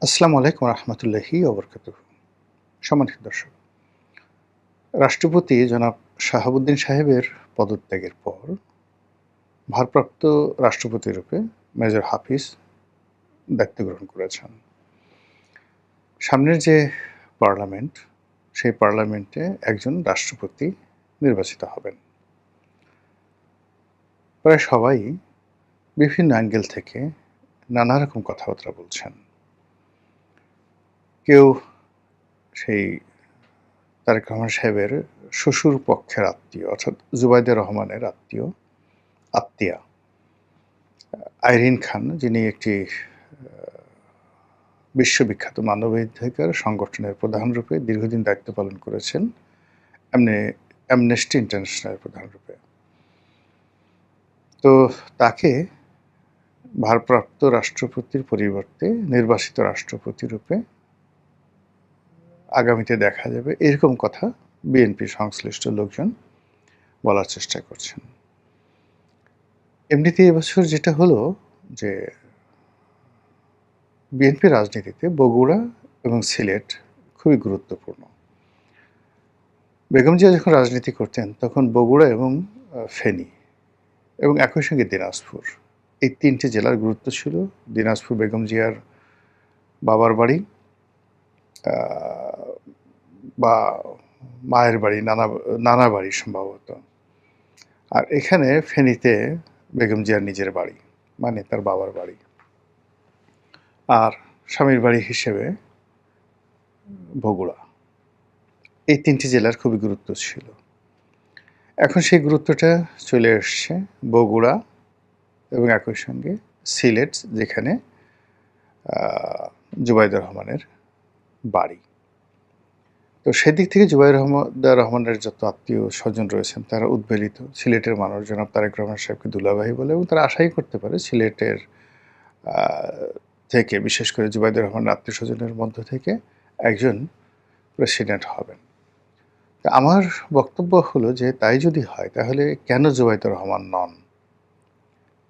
আসসালামু আলাইকুম রহমতুল্লাহি ওবরকাতুহু। সম্মানিত দর্শক, রাষ্ট্রপতি জনাব শাহাবুদ্দিন সাহেবের পদত্যাগের পর ভারপ্রাপ্ত রাষ্ট্রপতি রূপে মেজর হাফিজ দায়িত্ব গ্রহণ করেছেন। সামনের যে পার্লামেন্ট, সেই পার্লামেন্টে একজন রাষ্ট্রপতি নির্বাচিত হবেন। প্রায় সবাই বিভিন্ন অ্যাঙ্গেল থেকে নানা রকম কথাবার্তা বলছেন। কেউ সেই তারেক রহমান সাহেবের শ্বশুর পক্ষের আত্মীয় অর্থাৎ জুবাইদা রহমানের আত্মীয়া আইরিন খান, যিনি একটি বিশ্ববিখ্যাত মানবাধিকার সংগঠনের প্রধানরূপে দীর্ঘদিন দায়িত্ব পালন করেছেন, অ্যামনেস্টি ইন্টারন্যাশনালের প্রধানরূপে। তো তাকে ভারপ্রাপ্ত রাষ্ট্রপতির পরিবর্তে নির্বাচিত রাষ্ট্রপতি রূপে আগামীতে দেখা যাবে, এরকম কথা বিএনপি সংশ্লিষ্ট লোকজন বলার চেষ্টা করছেন। এমনিতে এবছর যেটা হলো যে বিএনপি রাজনীতিতে বগুড়া এবং সিলেট খুবই গুরুত্বপূর্ণ। বেগম জিয়া যখন রাজনীতি করতেন তখন বগুড়া এবং ফেনী এবং একই সঙ্গে দিনাজপুর, এই তিনটি জেলার গুরুত্ব ছিল। দিনাজপুর বেগম জিয়ার বাবার বাড়ি বা মায়ের বাড়ি, নানা বাড়ি সম্ভবত। আর এখানে ফেনীতে বেগম জিয়ার নিজের বাড়ি, মানে তার বাবার বাড়ি। আর স্বামীর বাড়ি হিসেবে বগুড়া। এই তিনটি জেলার খুবই গুরুত্ব ছিল। এখন সেই গুরুত্বটা চলে এসছে বগুড়া এবং একই সঙ্গে সিলেট, যেখানে জুবাইদা রহমানের বাড়ি। তো সেদিক থেকে জুবাইদা রহমানের যত আত্মীয় স্বজন রয়েছেন তারা উদ্বেলিত। সিলেটের মানুষ জনাব তারেক রহমান সাহেবকে দুলাভাই বলে, এবং তারা আশাই করতে পারে সিলেটের থেকে, বিশেষ করে জুবাইদা রহমানের আত্মীয় স্বজনের মধ্য থেকে একজন প্রেসিডেন্ট হবেন। আমার বক্তব্য হলো যে তাই যদি হয় তাহলে কেন জুবাইদা রহমান নন?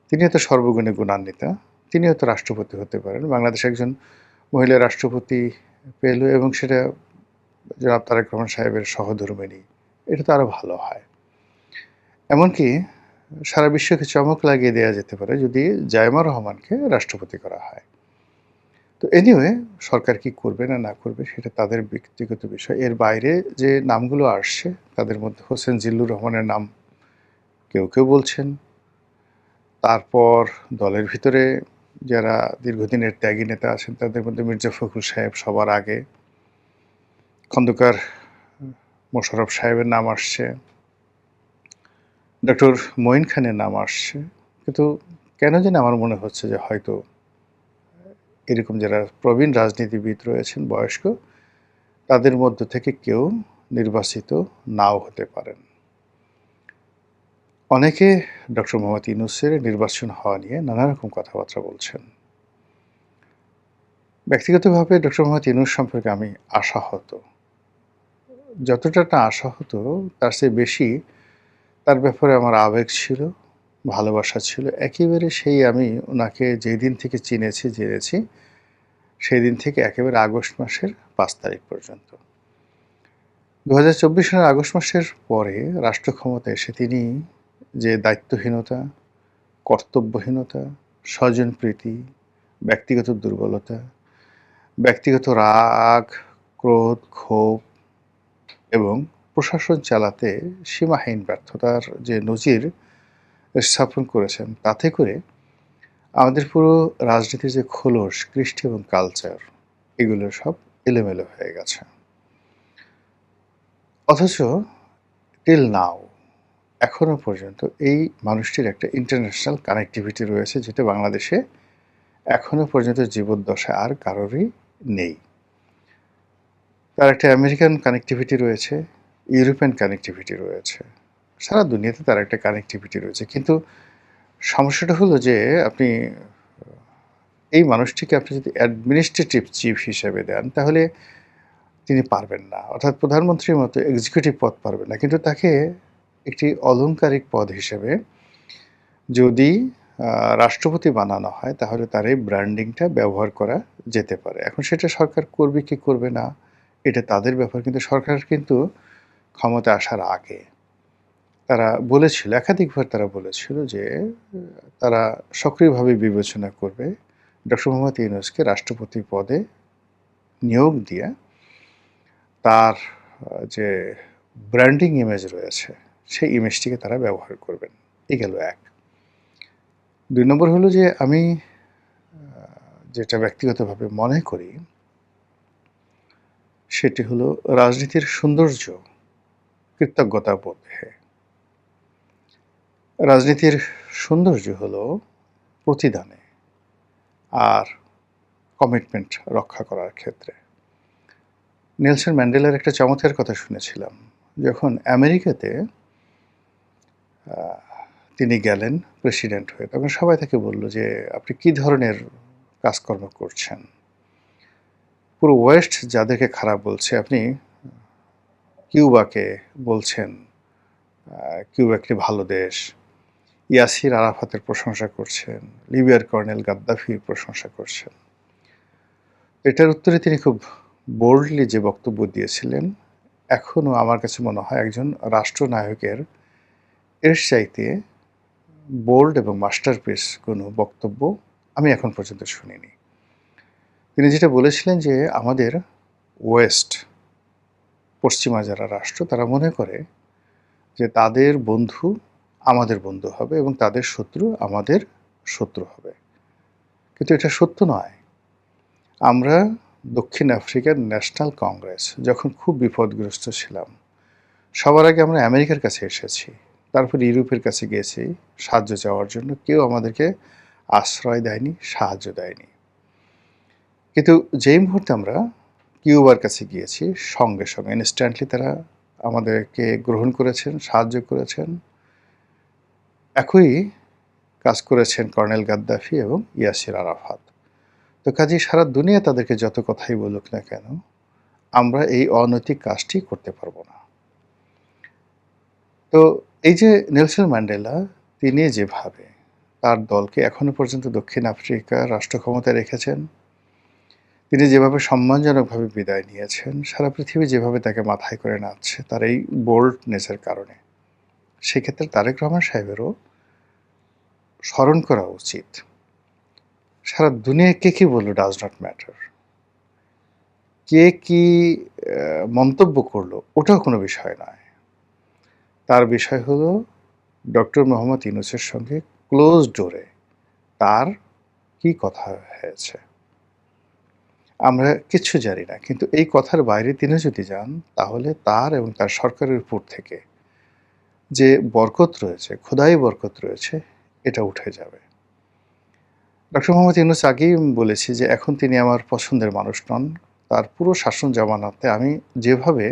তিনি হয়তো সর্বগুণে গুণান্বিতা, তিনি হয়তো রাষ্ট্রপতি হতে পারেন। বাংলাদেশ একজন মহিলা রাষ্ট্রপতি পেল এবং সেটা জনাব তারেক রহমান সাহেবের সহধর্মিণী, এটা তো আরও ভালো হয়। এমনকি সারা বিশ্বকে চমক লাগিয়ে দেওয়া যেতে পারে যদি জায়মা রহমানকে রাষ্ট্রপতি করা হয়। তো এনিওয়ে, সরকার কি করবে না করবে সেটা তাদের ব্যক্তিগত বিষয়। এর বাইরে যে নামগুলো আসছে তাদের মধ্যে হোসেন জিল্লুর রহমানের নাম কেউ কেউ বলছেন। তারপর দলের ভিতরে যারা দীর্ঘদিনের ত্যাগী নেতা আছেন তাদের মধ্যে মির্জা ফখরুল সাহেব সবার আগে, খন্দকার মোশাররফ সাহেবের নাম আসছে, ডক্টর মঈন খানের নাম আসছে। কিন্তু কেন জানি আমার মনে হচ্ছে যে হয়তো এরকম যারা প্রবীণ রাজনীতিবিদ রয়েছেন, বয়স্ক, তাদের মধ্য থেকে কেউ নির্বাচিত নাও হতে পারেন। অনেকে ডক্টর মোহাম্মদ ইউনূসের নির্বাচন হওয়া নিয়ে নানা রকম কথাবার্তা বলছেন। ব্যক্তিগতভাবে ডক্টর মোহাম্মদ ইউনূস সম্পর্কে আমি আশাহত। যতটা না আশাহত তার চেয়ে বেশি তার ব্যাপারে আমার আবেগ ছিল, ভালোবাসা ছিল। একেবারে সেই আমি ওনাকে যেদিন থেকে চিনেছি, জেনেছি, সেই দিন থেকে একেবারে আগস্ট মাসের ৫ তারিখ পর্যন্ত। ২০২৪ সালের আগস্ট মাসের পরে রাষ্ট্র ক্ষমতায় এসে তিনি যে দায়িত্বহীনতা, কর্তব্যহীনতা, স্বজনপ্রীতি, ব্যক্তিগত দুর্বলতা, ব্যক্তিগত রাগ, ক্রোধ, ক্ষোভ এবং প্রশাসন চালাতে সীমাহীন ব্যর্থতার যে নজির স্থাপন করেছেন, তাতে করে আমাদের পুরো রাজনীতির যে খোলস, কৃষ্টি এবং কালচার, এগুলো সব এলোমেলো হয়ে গেছে। অথচ টিল নাও, এখনো পর্যন্ত এই মানুষটির একটা ইন্টারন্যাশনাল কানেক্টিভিটি রয়েছে, যেটা বাংলাদেশে এখনো পর্যন্ত জীবদ্দশায় আর কারোরই নেই। তার একটা আমেরিকান কানেক্টিভিটি রয়েছে, ইউরোপিয়ান কানেক্টিভিটি রয়েছে, সারা দুনিয়াতে তার একটা কানেক্টিভিটি রয়েছে। কিন্তু সমস্যাটা হলো যে আপনি এই মানুষটিকে আপনি যদি অ্যাডমিনিস্ট্রেটিভ চিফ হিসেবে দেন তাহলে তিনি পারবেন না, অর্থাৎ প্রধানমন্ত্রীর মতো এক্সিকিউটিভ পদ পারবেন না। কিন্তু তাকে একটি অলংকারিক পদ হিসেবে যদি রাষ্ট্রপতি বানানো হয় তাহলে তার এই ব্র্যান্ডিংটা ব্যবহার করা যেতে পারে। এখন সেটা সরকার করবে কি করবে না, এটা তাদের ব্যাপার। কিন্তু সরকার কিন্তু ক্ষমতায় আসার আগে তারা বলেছিল, একাধিকবার তারা বলেছিল যে তারা সক্রিয়ভাবে বিবেচনা করবে ডক্টর মোহাম্মদ ইউনূসকে রাষ্ট্রপতি পদে নিয়োগ দিয়ে তার যে ব্র্যান্ডিং ইমেজ রয়েছে সেই ইমেজটিকে তারা ব্যবহার করবেন। এই গেল এক। ২ নম্বর হলো যে আমি যেটা ব্যক্তিগতভাবে মনে করি সেটি হলো রাজনীতির সৌন্দর্য কৃতজ্ঞতাবোধে। রাজনীতির সৌন্দর্য হলো প্রতিদানে আর কমিটমেন্ট রক্ষা করার ক্ষেত্রে। নেলসন ম্যান্ডেলার একটা চমৎকার কথা শুনেছিলাম। যখন আমেরিকাতে তিনি গেলেন প্রেসিডেন্ট হয়ে, তখন সবাই তাকে বলল যে আপনি কী ধরনের কাজকর্ম করছেন? পুরো ওয়েস্ট যাদেরকে খারাপ বলছে, আপনি কিউবাকে বলছেন কিউবা একটি ভালো দেশ, ইয়াসির আরাফাতের প্রশংসা করছেন, লিবিয়ার কর্নেল গাদ্দাফির প্রশংসা করছেন। এটার উত্তরে তিনি খুব বোল্ডলি যে বক্তব্য দিয়েছিলেন, এখনও আমার কাছে মনে হয় একজন রাষ্ট্রনায়কের এর চাইতে বোল্ড এবং মাস্টারপিস কোনো বক্তব্য আমি এখন পর্যন্ত শুনিনি। তিনি যেটা বলেছিলেন যে আমাদের ওয়েস্ট, পশ্চিমা যারা রাষ্ট্র, তারা মনে করে যে তাদের বন্ধু আমাদের বন্ধু হবে এবং তাদের শত্রু আমাদের শত্রু হবে। কিন্তু এটা সত্য নয়। আমরা দক্ষিণ আফ্রিকার ন্যাশনাল কংগ্রেস যখন খুব বিপদগ্রস্ত ছিলাম, সবার আগে আমরা আমেরিকার কাছে এসেছি, তারপর ইউরোপের কাছে গিয়েছি সাহায্য চাওয়ার জন্য। কেউ আমাদেরকে আশ্রয় দেয়নি, সাহায্য দেয়নি। কিন্তু যেই মুহূর্তে আমরা কিউবার কাছে গিয়েছি, সঙ্গে সঙ্গে ইনস্ট্যান্টলি তারা আমাদেরকে গ্রহণ করেছেন, সাহায্য করেছেন। একই কাজ করেছেন কর্নেল গাদ্দাফি এবং ইয়াসির আরাফাত। তো কাজেই সারা দুনিয়া তাদেরকে যত কথাই বলুক না কেন, আমরা এই অনৈতিক কাজটি করতে পারবো না। তো এই যে নেলসন ম্যান্ডেলা, তিনি যেভাবে তার দলকে এখনো পর্যন্ত দক্ষিণ আফ্রিকার রাষ্ট্র ক্ষমতায় রেখেছেন, তিনি যেভাবে সম্মানজনকভাবে বিদায় নিয়েছেন, সারা পৃথিবী যেভাবে তাকে মাথায় করে নাচছে তার এই বোল্ডনেসের কারণে, সেক্ষেত্রে তারেক রহমান সাহেবেরও স্মরণ করা উচিত, সারা দুনিয়া কে কী বলল ডাজ নট ম্যাটার, কে কী মন্তব্য করলো ওটাও কোনো বিষয় নয়। তার বিষয় হলো ডক্টর মোহাম্মদ ইউনূসের সঙ্গে ক্লোজ ডোরে তার কি কথা হয়েছে। আমরা কিচ্ছু জানি না, কিন্তু এই কথার বাইরে তিনি যদি যান তাহলে তার এবং তার সরকারের উপর থেকে যে বরকত রয়েছে, খোদাই বরকত রয়েছে, এটা উঠে যাবে। ডক্টর মোহাম্মদ ইউনূস আগেই বলেছি যে এখন তিনি আমার পছন্দের মানুষ নন। তার পুরো শাসন জামানাতে আমি যেভাবে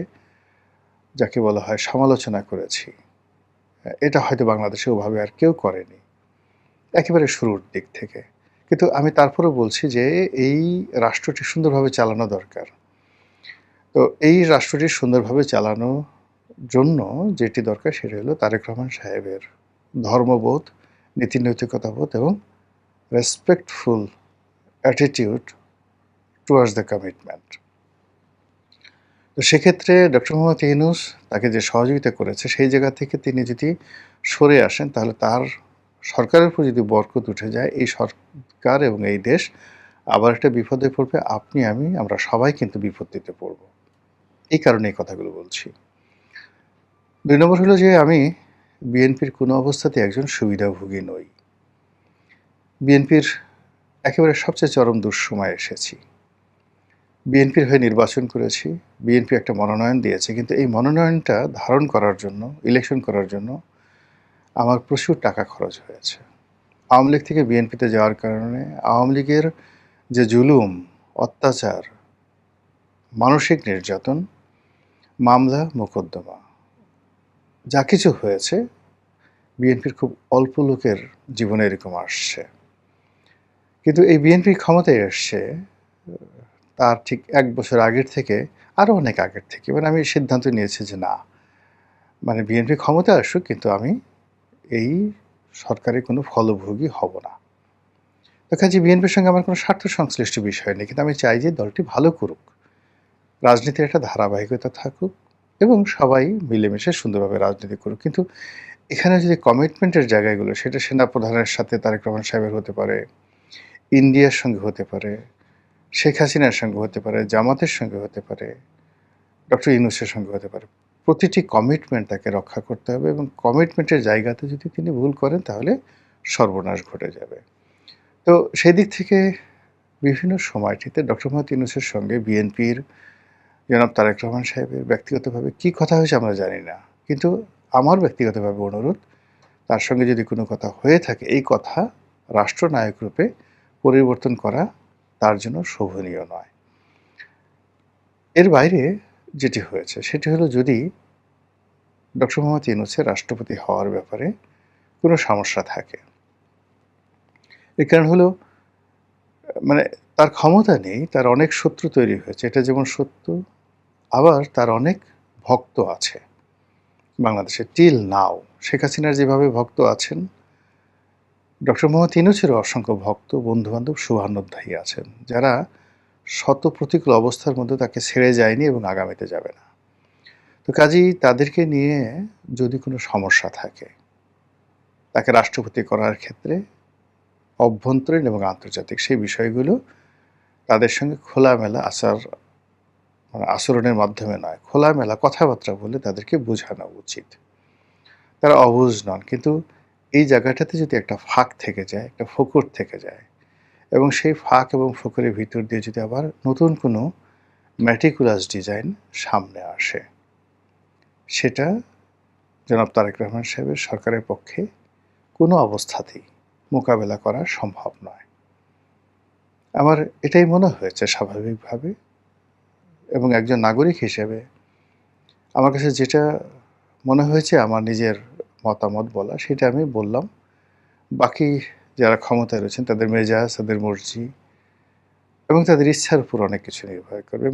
যাকে বলা হয় সমালোচনা করেছি, এটা হয়তো বাংলাদেশে ওভাবে আর কেউ করেনি, একেবারে শুরুর দিক থেকে। কিন্তু আমি তারপরেও বলছি যে এই রাষ্ট্রটি সুন্দরভাবে চালানো দরকার। তো এই রাষ্ট্রটি সুন্দরভাবে চালানোর জন্য যেটি দরকার সেটা হলো তারেক রহমান সাহেবের ধর্মবোধ, নীতিনৈতিকতাবোধ এবং respectful attitude towards the commitment. তো সেক্ষেত্রে ডক্টর মোহাম্মদ ইউনূস তাকে যে সহযোগিতা করেছে, সেই জায়গা থেকে তিনি যদি সরে আসেন তাহলে তার সরকারের উপর যদি বরকত উঠে যায়, এই সরকার এবং এই দেশ আবার একটা বিপদে পড়বে। আপনি, আমি, আমরা সবাই কিন্তু বিপত্তিতে পড়ব। এই কারণে এই কথাগুলো বলছি। ২ নম্বর হলো যে আমি বিএনপির কোনো অবস্থাতে একজন সুবিধাভোগী নই। বিএনপির একেবারে সবচেয়ে চরম দুঃসময়ে এসেছি। বিএনপির হয়ে নির্বাচন করেছি, বিএনপি একটা মনোনয়ন দিয়েছে, কিন্তু এই মনোনয়নটা ধারণ করার জন্য, ইলেকশন করার জন্য আমার প্রচুর টাকা খরচ হয়েছে। আওয়ামী লীগ থেকে বিএনপিতে যাওয়ার কারণে আওয়ামী লীগের যে জুলুম, অত্যাচার, মানসিক নির্যাতন, মামলা মোকদ্দমা যা কিছু হয়েছে, বিএনপির খুব অল্প লোকের জীবনে এরকম আসছে। কিন্তু এই বিএনপি ক্ষমতায় এসছে তার ঠিক ১ বছর আগের থেকে, আরও অনেক আগের থেকে। মানে আমি সিদ্ধান্ত নিয়েছি যে না, মানে বিএনপি ক্ষমতায় আসুক, কিন্তু আমি এই সরকারি কোনো ফলভোগী হব না। তো কাজেই বিএনপির সঙ্গে আমার কোনো স্বার্থ সংশ্লিষ্ট বিষয় নেই। কিন্তু আমি চাই যে দলটি ভালো করুক। রাজনীতির একটা ধারাবাহিকতা থাকুক এবং সবাই মিলেমিশে সুন্দরভাবে রাজনীতি করুক। কিন্তু এখানে যদি কমিটমেন্টের জায়গাগুলো সেটা সেনাপ্রধানের সাথে তারেক রহমান সাহেবের হতে পারে, ইন্ডিয়ার সঙ্গে হতে পারে, শেখ হাসিনার সঙ্গে হতে পারে, জামাতের সঙ্গে হতে পারে, ডক্টর ইউনূসের সঙ্গে হতে পারে। প্রতিটি কমিটমেন্ট তাকে রক্ষা করতে হবে এবং কমিটমেন্টের জায়গাতে যদি তিনি ভুল করেন তাহলে সর্বনাশ ঘটে যাবে। তো সেই দিক থেকে বিভিন্ন সময়টিতে ডক্টর মোহাম্মদ ইউনূসের সঙ্গে বিএনপির জনাব তারেক রহমান সাহেবের ব্যক্তিগতভাবে কী কথা হয়েছে আমরা জানি না। কিন্তু আমার ব্যক্তিগতভাবে অনুরোধ, তার সঙ্গে যদি কোনো কথা হয়ে থাকে এই কথা রাষ্ট্রনায়ক রূপে পরিবর্তন করা তার জন্য শোভনীয় নয়। এর বাইরে যেটি হয়েছে সেটি হলো, যদি ডক্টর মোহাম্মদ ইউনূসের রাষ্ট্রপতি হওয়ার ব্যাপারে কোনো সমস্যা থাকে, এর কারণ হলো মানে তার ক্ষমতা নেই, তার অনেক শত্রু তৈরি হয়েছে, এটা যেমন সত্য, আবার তার অনেক ভক্ত আছে বাংলাদেশে টিল নাও। শেখ হাসিনার যেভাবে ভক্ত আছেন, ডক্টর মোহাম্মদ ইউনূসেরও অসংখ্য ভক্ত, বন্ধুবান্ধব, শুভান্যধ্যায়ী আছেন, যারা শত প্রতিকূল অবস্থার মধ্যে তাকে ছেড়ে যায়নি এবং আগামীতে যাবে না। তো কাজেই তাদেরকে নিয়ে যদি কোনো সমস্যা থাকে, তাকে রাষ্ট্রপতি করার ক্ষেত্রে অভ্যন্তরীণ এবং আন্তর্জাতিক সেই বিষয়গুলো তাদের সঙ্গে খোলামেলা আচরণের মাধ্যমে নয়, খোলামেলা কথাবার্তা বলে তাদেরকে বোঝানো উচিত। তারা অবুঝ নন, কিন্তু এই জায়গাটাতে যদি একটা ফাঁক থেকে যায়, একটা ফোকর থেকে যায়, এবং সেই ফাঁক এবং ফোকরের ভিতর দিয়ে যদি আবার নতুন কোনো ম্যাটিকুলাস ডিজাইন সামনে আসে, সেটা জনাব তারেক রহমান সাহেবের সরকারের পক্ষে কোনো অবস্থাতেই মোকাবেলা করা সম্ভব নয়। আমার এটাই মনে হয়েছে স্বাভাবিকভাবে, এবং একজন নাগরিক হিসেবে আমার কাছে যেটা মনে হয়েছে আমার নিজের মতামত বলা, সেটা আমি বললাম। বাকি যারা ক্ষমতায় রয়েছেন তাদের মেজাজ, তাদের মর্জি এবং তাদের ইচ্ছার উপর অনেক কিছু নির্ভর করবে।